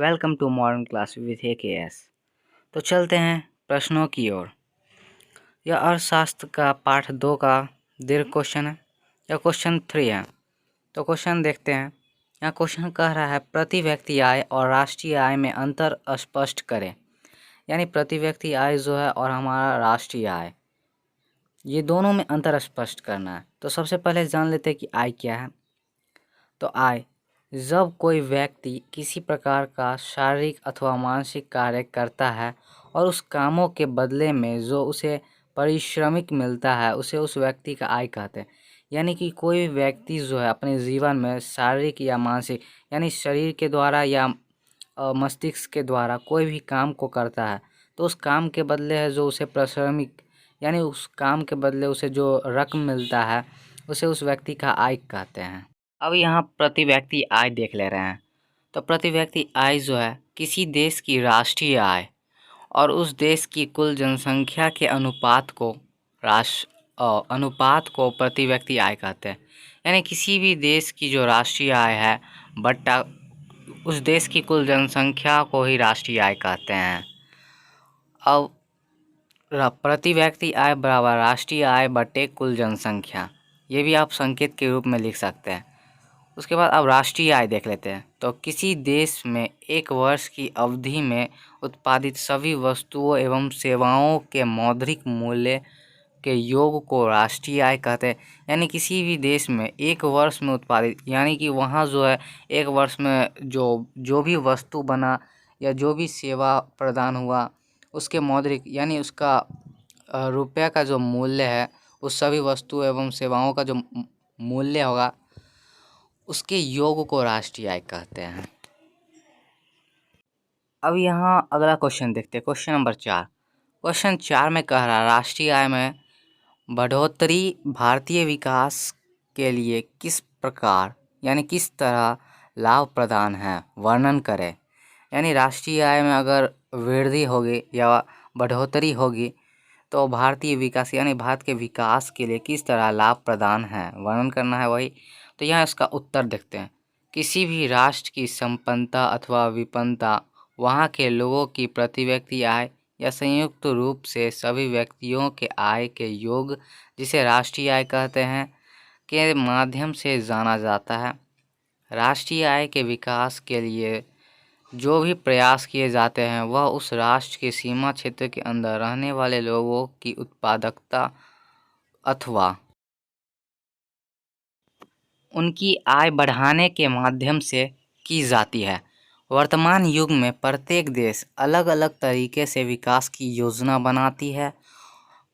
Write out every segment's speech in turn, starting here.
Welcome to modern class with AKS। तो चलते हैं प्रश्नों की ओर। यह अर्थशास्त्र का पाठ 2 का दीर्घ क्वेश्चन है। यह क्वेश्चन 3 है। तो क्वेश्चन देखते हैं। यहाँ क्वेश्चन कह रहा है प्रति व्यक्ति आय और राष्ट्रीय आय में अंतर स्पष्ट करें। यानी प्रति व्यक्ति आय जो है और हमारा राष्ट्रीय आय, ये दोनों में अंतर स्पष्ट करना है। तो सबसे पहले जान लेते हैं कि आय क्या है। तो आय, जब कोई व्यक्ति किसी प्रकार का शारीरिक अथवा मानसिक कार्य करता है और उस कामों के बदले में जो उसे पारिश्रमिक मिलता है, उसे उस व्यक्ति का आय कहते हैं। यानी कि कोई व्यक्ति जो है अपने जीवन में शारीरिक या मानसिक, यानी शरीर के द्वारा या मस्तिष्क के द्वारा कोई भी काम को करता है, तो उस काम के बदले है जो उसे पारिश्रमिक, यानी उस काम के बदले उसे जो रकम मिलता है, उसे उस व्यक्ति का आय कहते हैं। अब यहाँ प्रति व्यक्ति आय देख ले रहे हैं। तो प्रति व्यक्ति आय जो है किसी देश की राष्ट्रीय आय और उस देश की कुल जनसंख्या के अनुपात को प्रति व्यक्ति आय कहते हैं। यानी किसी भी देश की जो राष्ट्रीय आय है बट्टा उस देश की कुल जनसंख्या को ही राष्ट्रीय आय कहते हैं। अब प्रति व्यक्ति आय बराबर राष्ट्रीय आय बटे कुल जनसंख्या, ये भी आप संकेत के रूप में लिख सकते हैं। उसके बाद अब राष्ट्रीय आय देख लेते हैं। तो किसी देश में एक वर्ष की अवधि में उत्पादित सभी वस्तुओं एवं सेवाओं के मौद्रिक मूल्य के योग को राष्ट्रीय आय कहते हैं। यानी किसी भी देश में एक वर्ष में उत्पादित, यानी कि वहाँ जो है एक वर्ष में जो भी वस्तु बना या जो भी सेवा प्रदान हुआ, उसके मौद्रिक यानी उसका रुपये का जो मूल्य है, उस सभी वस्तु एवं सेवाओं का जो मूल्य होगा, उसके योग को राष्ट्रीय आय कहते हैं। अब यहाँ अगला क्वेश्चन देखते हैं, क्वेश्चन नंबर 4। क्वेश्चन 4 में कह रहा है राष्ट्रीय आय में बढ़ोतरी भारतीय विकास के लिए किस प्रकार यानी किस तरह लाभ प्रदान है, वर्णन करें। यानी राष्ट्रीय आय में अगर वृद्धि होगी या बढ़ोतरी होगी तो भारतीय विकास यानी भारत के विकास के लिए किस तरह लाभ प्रदान है, वर्णन करना है वही। तो यहाँ इसका उत्तर देखते हैं। किसी भी राष्ट्र की संपन्नता अथवा विपन्नता वहाँ के लोगों की प्रति व्यक्ति आय या संयुक्त रूप से सभी व्यक्तियों के आय के योग, जिसे राष्ट्रीय आय कहते हैं, के माध्यम से जाना जाता है। राष्ट्रीय आय के विकास के लिए जो भी प्रयास किए जाते हैं वह उस राष्ट्र के सीमा क्षेत्र के अंदर रहने वाले लोगों की उत्पादकता अथवा उनकी आय बढ़ाने के माध्यम से की जाती है। वर्तमान युग में प्रत्येक देश अलग अलग तरीके से विकास की योजना बनाती है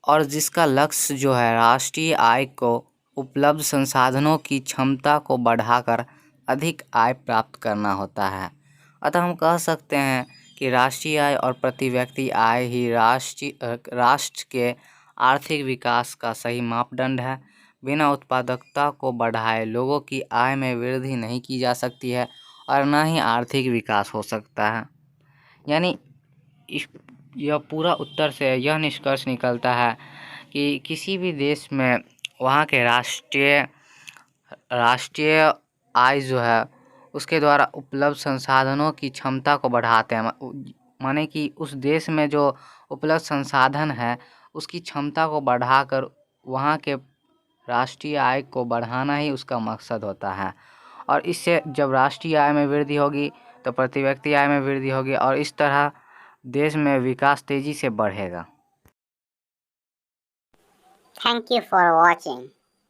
और जिसका लक्ष्य जो है राष्ट्रीय आय को उपलब्ध संसाधनों की क्षमता को बढ़ाकर अधिक आय प्राप्त करना होता है। अतः हम कह सकते हैं कि राष्ट्रीय आय और प्रति व्यक्ति आय ही राष्ट्र के आर्थिक विकास का सही मापदंड है। बिना उत्पादकता को बढ़ाए लोगों की आय में वृद्धि नहीं की जा सकती है और न ही आर्थिक विकास हो सकता है। यानी यह पूरा उत्तर से यह निष्कर्ष निकलता है कि किसी भी देश में वहाँ के राष्ट्रीय आय जो है उसके द्वारा उपलब्ध संसाधनों की क्षमता को बढ़ाते हैं। माने कि उस देश में जो उपलब्ध संसाधन है उसकी क्षमता को बढ़ाकर वहाँ के राष्ट्रीय आय को बढ़ाना ही उसका मकसद होता है। और इससे जब राष्ट्रीय आय में वृद्धि होगी तो प्रति व्यक्ति आय में वृद्धि होगी और इस तरह देश में विकास तेजी से बढ़ेगा। Thank you for watching.